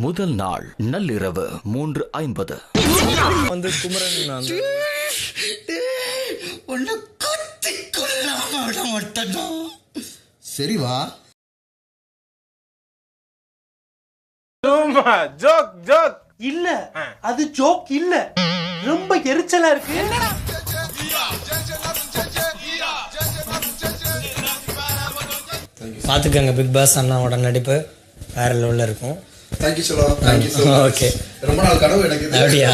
முதல் நாள் நள்ளிரவு 3:50. வந்து குமரன் சரி வா. ஜோக் ஜோக் இல்ல, அது ஜோக் இல்ல, ரொம்ப எரிச்சலா இருக்கு. பார்த்துக்கங்க, பிக் பாஸ் அண்ணாவோட நடிப்பு வேற லெவலில் இருக்கும். தேங்க்யூ சொல்லலாம். ஓகே, ரொம்ப நாள் கனவு எனக்கு. அப்படியா?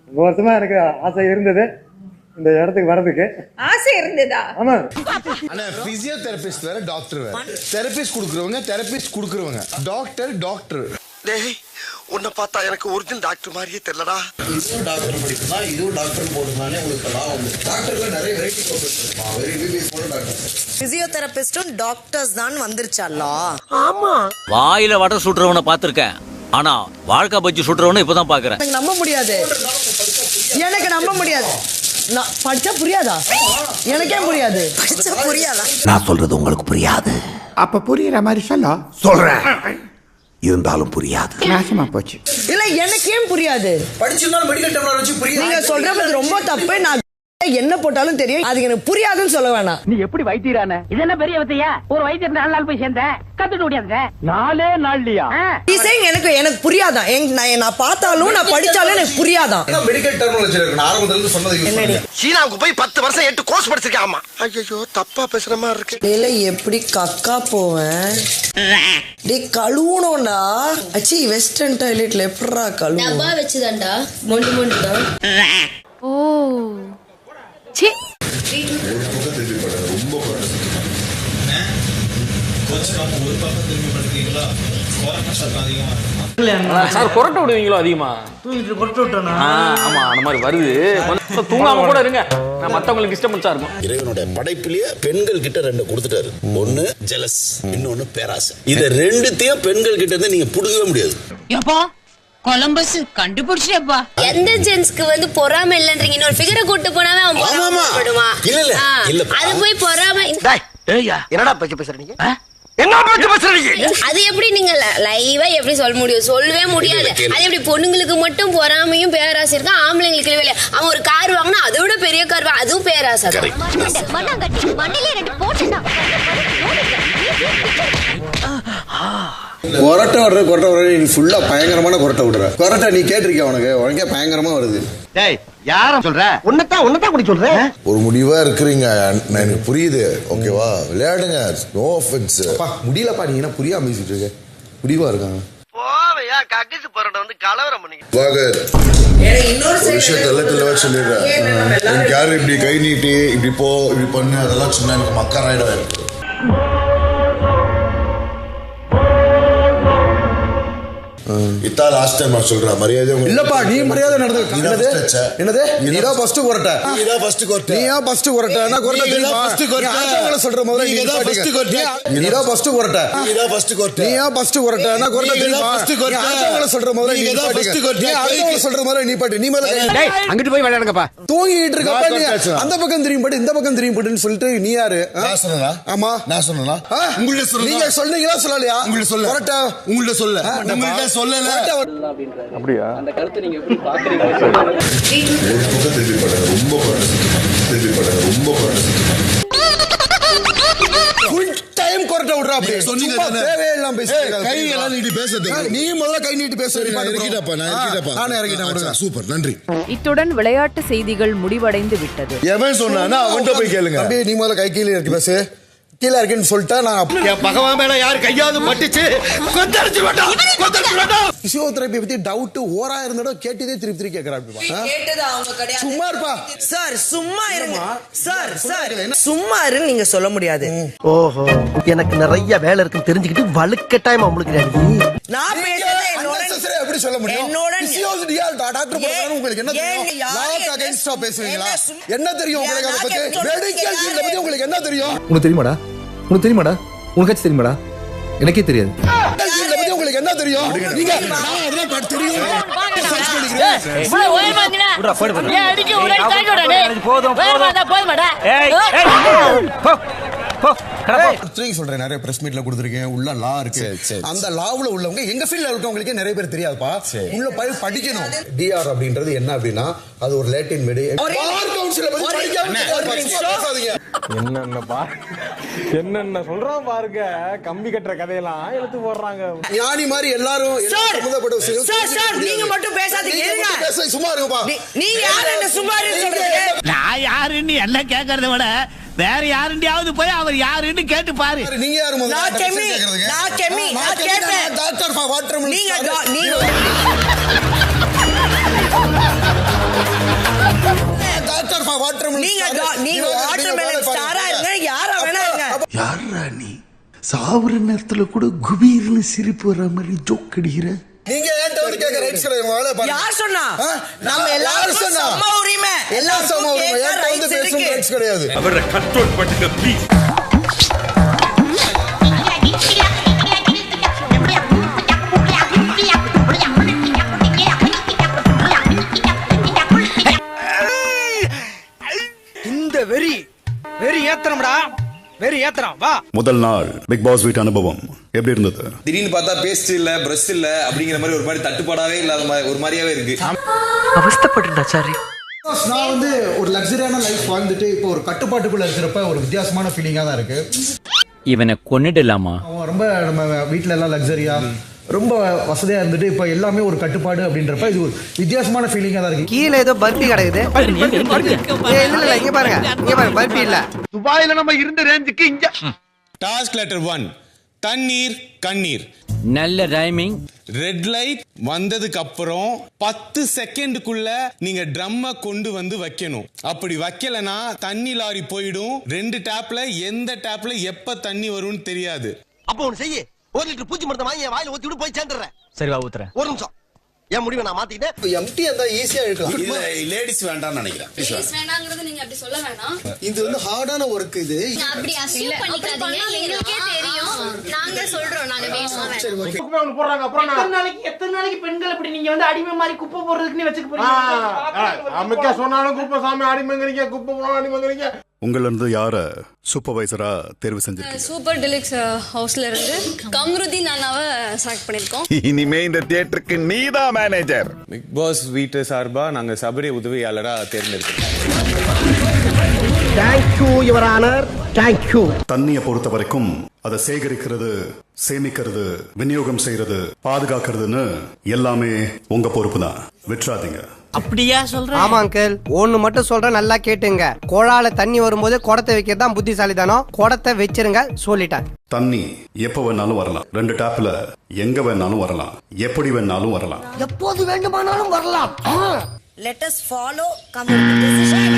ரொம்ப வருஷமா எனக்கு ஆசை இருந்தது இந்த இடத்துக்கு வர்றதுக்கு. ஆசை இருந்ததா? ஆமா. ஆனா பிசியோதெரபிஸ்ட் வேற, டாக்டர் வேற. தெரபிஸ்ட் கொடுக்குறவங்க தெரபிஸ்ட் கொடுக்குறவங்க, டாக்டர் டாக்டர். டேய், உன்னை பார்த்தா எனக்கு ஒரிஜினல் டாக்டர் மாதிரியே தெரியலடா. இதுவும் டாக்டர் படிக்கணும், இதுவும் டாக்டர் போடுறதுனாலே உங்களுக்கு லாபம். டாக்டர்ல நிறைய வெரைட்டி ப்ரொஃபஷன், வெரி எம்பிபிஎஸ் போன டாக்டர். பிசியோதெரபிஸ்டும் டாக்டர்ஸ் தான் வந்துருச்சாலா? ஆமா, வாயில வடை சுடுறவனை பார்த்திருக்கேன், ஆனா வாழ்க்கை பஜ்ஜி சுடுறவனை இப்பதான் பாக்குறேன். எனக்கு நம்ப முடியாது, எனக்கு நம்ப முடியாது. நான் படிச்சா புரியாதா? எனக்கே புரியாது. படிச்சா புரியாதா? நான் சொல்றது உங்களுக்கு புரியாது. அப்ப புரியுற மாதிரி சொல்றேன், இருந்தாலும் புரியாது. நாசமா போச்சு. இல்ல, எனக்கே புரியாது. படிச்சிருந்தாலும் மெடிக்கல் டெர்மினாலஜி வச்சு புரியாது. நீங்க சொல்றது ரொம்ப தப்பு. நான் என்ன போட்டாலும் தெரியும், அது எனக்கு புரியாதுன்னு சொல்ல வேணாம். நீ எப்படி வைத்தியரான? இது என்ன பெரிய வைத்தியா? ஒரு வைத்தியர் 4 நாள் போய் சேர்ந்த கத்துட்டு முடியாது. 4 நாள்லயா? எனக்கு புரியாதான். நான் பார்த்தாலும் நான் படிச்சாலும் எனக்கு புரியாதான். மெடிக்கல் டெர்மினாலஜி இருக்கு. நான் ஆரம்பத்துல இருந்து சொன்னதை யூஸ் பண்ணுங்க. சீனாவுக்கு போய் 10 வருஷம் 8 கோர்ஸ் படிச்சிருக்கேன். ஆமா. ஐயோ, தப்பா பேசுற மாதிரி இருக்கு. இல்ல, எப்படி கக்கா போவேன்? டே, கழுவணும்டா. அச்சி, வெஸ்டர்ன் டாய்லெட்ல எப்படா கழுவும்? டப்பா வச்சுதான்டா, மொண்டு மொண்டு தான். ஓ சி. சார் கொரட்டை விடுவீங்களோ அதிகமா? தூங்கிட்டு கொரட்டை விட்டேனா? ஆமா, அந்த மாதிரி வருது. கொஞ்சம் தூங்காம கூட இருங்க, நான் மத்தவங்களுக்கு டிஸ்டர்பன்ஸா இருக்கும். இறைவனுடைய படைப்பிலேயே பெண்கள் கிட்ட 2 கொடுத்துட்டாரு. ஒன்னு ஜெலஸ், இன்னொன்னு பேராசை. இத ரெண்டுத்தையும் பெண்கள் கிட்ட இருந்து நீங்க புடுங்கவே முடியாது. எப்பா கொலம்பஸ் கண்டுபிடிச்சேப்பா. எந்த ஜென்ஸ்க்கு வந்து பொறாம இல்லன்றீங்க? இன்னொரு ஃபிகரை கூட்டி போனாவே அவன் பொறாமப்படுவான். இல்ல, அது போய் பொறாம. என்னடா பேசுற நீங்க? என்ன பேசுறீங்க? அது எப்படி நீங்க லைவா எப்படி சொல்ல முடியும்? சொல்லவே முடியாது. அது எப்படி பொண்ணுங்களுக்கு மட்டும் பொறாமையும் பேராசை இருக்கா, ஆம்பளைங்களுக்கு இல்லவே? அவன் ஒரு கார் வாங்கினா அதை விட பெரிய கார், அதுவும் பேராசை. கொரட்டை வர்ற கொரட்டை வர்ற, நீ ஃபுல்லா பயங்கரமான கொரட்டை விடுற. கொரட்டை நீ கேட்டிருக்கிய? உனக்கே பயங்கரமா வருது. டேய், யார சொல்ற? உன்னதான் குடி சொல்றேன். ஒரு முடிவா இருக்கிறீங்க, எனக்கு புரியுது. ஓகேவா, விளையாடுங்க, நோ ஆஃபென்ஸ். முடியலப்பா, நீ என்ன புரியாம பேசிட்டு இருக்க? முடிவா இருக்காங்க. போவையா கக்கிஸ் போறட வந்து கலவரம் பண்ணி. வாங்க, ஒரு விஷயம் தெளிவா சொல்லிடுறேன். எனக்கு யாரும் இப்படி கை நீட்டி இப்படி போ இப்படி பண்ணு அதெல்லாம் சொன்னா எனக்கு மக்கராயிடம் இருக்கு. இதான் லாஸ்ட் டைம் நான் சொல்றேன். மரியாதை இல்லப்பா, நீ மரியாதை நடந்து. என்னது? நீதான் ஃபர்ஸ்ட் கொரட்டை. நீதான் ஃபர்ஸ்ட் கொரட்டை. நீயா ஃபர்ஸ்ட் கொரட்டை? நான் கொரட்டை தெரியுமா? ஃபர்ஸ்ட் கொரட்டை. ஆச்சங்கள சொல்ற முதல்ல நீதான் ஃபர்ஸ்ட் கொரட்டை. நீதான் ஃபர்ஸ்ட் கொரட்டை. நீதான் ஃபர்ஸ்ட் கொரட்டை. நீயா ஃபர்ஸ்ட் கொரட்டை? நான் கொரட்டை தெரியுமா? ஃபர்ஸ்ட் கொரட்டை. ஆச்சங்கள சொல்ற முதல்ல நீதான் ஃபர்ஸ்ட் கொரட்டை. ஆச்சங்கள சொல்ற முதல்ல நீ பாட்டு. நீ மேல டேய், அங்கிட்டு போய் விளையாடுங்கப்பா. தூங்கிட்டு இருக்கப்ப நீ அந்த பக்கம் திரும்பி போடு, இந்த பக்கம் திரும்பி போடுன்னு சொல்லிட்டு நீ யாரு? நான் சொன்னேனா? ஆமா, நான் சொன்னேனா? உங்கள்ட்ட சொல்லுங்க. நீங்க சொன்னீங்களா சொல்லலையா? உங்கள்ட்ட சொல்ல. கொரட்டை உங்கள்ட்ட சொல்ல. உங்கள்ட்ட சொல்லல. அப்படியா? அந்த கருத்து நீங்க எப்படி பாக்குறீங்க? இத்துடன் விளையாட்டு செய்திகள் முடிவடைந்து விட்டது. எவன் சொன்னா அவன்கிட்ட போய் கேளுங்க. நீ முதல்ல கை கீழே இருக்கு பேசு. கீழே இருக்குன்னு சொல்லிட்டா நான் பகவான் மேல யார் கையாவது பட்டுச்சு பிசியோதெரபி பத்தி டவுட் ஓரா இருந்தோம் கேட்டதே திருப்பி கேட்கறாங்க. சும்மா இருப்பா சார், சும்மா இருங்க சார். சும்மா இருன்னு நீங்க சொல்ல முடியாது. ஓஹோ, எனக்கு நிறைய வேலை இருக்குன்னு தெரிஞ்சுக்கிட்டு வலுக்கட்டாயமா உங்களுக்கு நான் பேசுறது எப்படி சொல்ல முடியும்? டாக்டர் உங்களுக்கு என்ன தெரியும்? லாக்கு அகைன்ஸ்டா பேசுவீங்களா? என்ன தெரியும் உங்களுக்கு அதை பத்தி? மெடிக்கல் ஃபீல்ட பத்தி உங்களுக்கு என்ன தெரியும்? உனக்கு தெரியுமாடா? உனக்காச்சும் தெரியுமாடா? எனக்கே தெரியாது. உங்களுக்கு என்ன தெரியும்? நீங்க அதெல்லாம் தெரியும். போதும் சொல்றேன், நிறைய பிரஸ் மீட்ல கொடுத்துருக்கேன், உள்ள லா இருக்கு. அந்த லாவுல உள்ளவங்க எங்க ஃபீல்ட்ல இருக்கவங்களுக்கே நிறைய பேர் தெரியாதுப்பா. உள்ள போய் படிக்கணும். டிஆர் அப்படின்றது என்ன அப்படின்னா அது ஒரு லேட்டின் வேர்டு. பார் கவுன்சில பத்தி படிக்காதீங்க. என்னென்ன சொல்றான் பாருங்க, கம்பி கட்டுற கதையெல்லாம் எடுத்து போடுறாங்க. ஞானி மாதிரி எல்லாரும் நீங்க மட்டும் பேசாதீங்க, சும்மா இருங்கப்பா. நீங்க யாரு என்ன சும்மா சொல்றீங்க? நான் யாருன்னு எல்லாம் கேட்கறத விட வேற யாருண்டியாவது போய் அவர் யாருன்னு கேட்டு பாரு. நீங்க யாரு முதல்ல? நான் கெமி நான் கேட்பேன். Doctor for water Milan. நீங்க டாக்டர் ஃபார் வாட்டர் மிலன். நீங்க வாட்டர் மிலன் ஸ்டாரா இருங்க, யாரா வேணா இருங்க. யாரா நீ சாவுற நேரத்துல கூட குபீர்னு சிரிப்பு வர மாதிரி ஜோக் அடிக்கிற? நீங்க ஏன்ட்ட வந்து கேக்க ரைட்ஸ் கிடையாது. யார் சொன்னா? நம்ம எல்லாரும் சம உரிமை, எல்லாரும் சம உரிமை. ஏன்ட்ட வந்து பேச ரைட்ஸ் கிடையாது. அவரை கண்ட்ரோல் பண்ணுங்க ப்ளீஸ். இந்த வெறி ஏத்தனம்டா, வெறி ஏத்தனம் வா. முதல் நாள் பிக் பாஸ் வீட்டு அனுபவம் எப்படி இருந்தது? திடீர்னு பார்த்தா பேஸ்ட் இல்ல, பிரஷ் இல்ல அப்படிங்கிற மாதிரி ஒரு மாதிரி தட்டுப்பாடாவே இல்லாத ஒரு மாதிரியாவே இருக்கு. அவஸ்தைப்பட்டுடா சாரி. நான் வந்து ஒரு லக்ஸரியான லைஃப் வாழ்ந்துட்டு இப்போ ஒரு கட்டுப்பாட்டுக்குள்ள இருக்கிறப்ப ஒரு வித்தியாசமான ஃபீலிங்கா தான் இருக்கு. இவனை கொன்னிடலாமா? ரொம்ப நம்ம வீட்டுல எல்லாம் லக்ஸரியா ரொம்ப வசதியா இருந்துட்டு இப்ப எல்லாமே ஒரு கட்டுப்பாடு அப்படின்றப்ப இது ஒரு வித்தியாசமான ஃபீலிங்கா தான் இருக்கு. கீழே ஏதோ பர்பி கிடக்குது. இல்ல இங்க பாருங்க பர்பி இல்ல. துபாயில நம்ம இருந்த ரேஞ்சுக்கு இங்க. டாஸ்க் லெட்டர் 1 தண்ணீர் கண்ணீர். நல்ல ரைமிங். ரெட் லைட் வந்ததுக்கு அப்புறம் 10 செகண்டுக்குள்ள நீங்க ட்ரம்ம கொண்டு வந்து வைக்கணும். அப்படி வைக்கலனா தண்ணி லாரி போயிடும். 2 டேப்ல எந்த டேப்ல எப்ப தண்ணி வரும்னு தெரியாது. அப்ப ஒன்னு செய்ய, 1 லிட்டர் பூச்சி மருந்து வாங்கி வாயில ஊத்தி விட்டு போய் சேர்ந்துறேன். சரி வா ஊத்துறேன். ஒரு நிமிஷம், என் முடிவை நான் மாத்திக்கிட்டேன். எம்டி அந்த ஈஸியா இருக்கலாம். இல்ல லேடிஸ் வேண்டாம்னு நினைக்கிறேன். லேடிஸ் வேண்டாங்கிறது நீங்க அப்படி சொல்ல வேணாம். இது வந்து ஹார்டான ஒர்க். இது அப்படி அஸ்யூம் பண்ணிக்காதீங்க, எங்களுக்கே தெரியும். நாங்க சொல்றோம் நாங்க வேணுமா வேணாம். குப்பை ஒன்னு போடுறாங்க. அப்புறம் எத்தனை நாளைக்கு பெண்கள் இப்படி நீங்க வந்து அடிமை மாதிரி குப்பை போடுறதுக்குன்னு வச்சுக்க போறீங்க? அம்மிக்கா சொன்னாலும் குப்பை சாமி அடிமைங்கிறீங்க, குப்பை போனாலும் அடிமைங்கிறீங்க. உங்கள இருந்து யார சூப்பர்வைசரா தேர்வு செஞ்சிருக்கீங்க? சூப்பர் டிலக்ஸ் ஹவுஸ்ல இருந்து கம்ருதீன் அண்ணாவை செலக்ட் பண்ணிருக்கோம். இனிமே இந்த தியேட்டருக்கு நீதான் மேனேஜர். பிக் பாஸ் வீட்டு சார்பா நாங்க சபரி உதவியாளரா தேர்ந்தெடுக்கிறோம். Thank you your honour, thank you. தண்ணியை பொறுத்த வரைக்கும் அதை சேகரிக்கிறது, சேமிக்கிறது, விநியோகம் செய்யறது, பாதுகாக்கிறதுன்னு எல்லாமே உங்க பொறுப்பு தான். விட்டுறாதீங்க. அப்படியா சொல்ற? ஆமா அங்கிள், ஒண்ணு மட்டும் சொல்றேன், நல்லா கேட்டுங்க. குழால தண்ணி வரும்போது குடத்தை வைக்கிறது தான் புத்திசாலிதானோ. குடத்தை வச்சிருங்க சொல்லிட்டேன். தண்ணி எப்ப வேணாலும் வரலாம். 2 டேப்ல எங்க வேணாலும் வரலாம், எப்படி வேணாலும் வரலாம். எப்போது வேண்டுமானாலும் வரலாம். Let us follow community decision.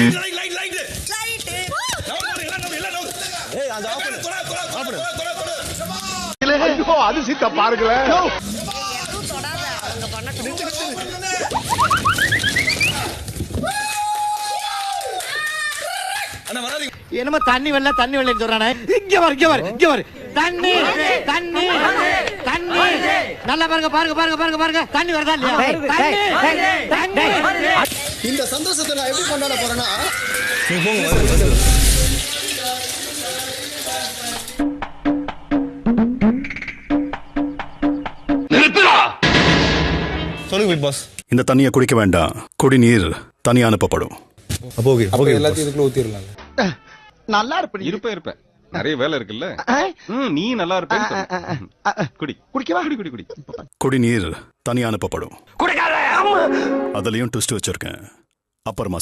ஐயோ அது சீத்தா பாருங்களேன். என்னமோ தண்ணி வெள்ள சொல்றானே. இங்க வர தண்ணி தண்ணி தண்ணி. நல்லா பாருங்க தண்ணி வரதா இல்லையா? இந்த சந்தோஷத்தை நான் எப்படி கொண்டாட போறேன்னா சொல்லுங்க பிக் பாஸ். இந்த தண்ணியை குடிக்க வேண்டாம், குடிநீர் தனியா அனுப்பப்படும். எல்லாத்தையும் இதுக்குள்ள ஊத்திரலாம். நல்லா இருப்ப நிறைய வேலை இருக்குல்ல. நீ நல்லா இருப்ப. குடிக்கவா? குடி. குடிநீர் தனியா அனுப்பப்படும். அதுலயும் ட்விஸ்ட் வச்சிருக்கேன், அப்புறமா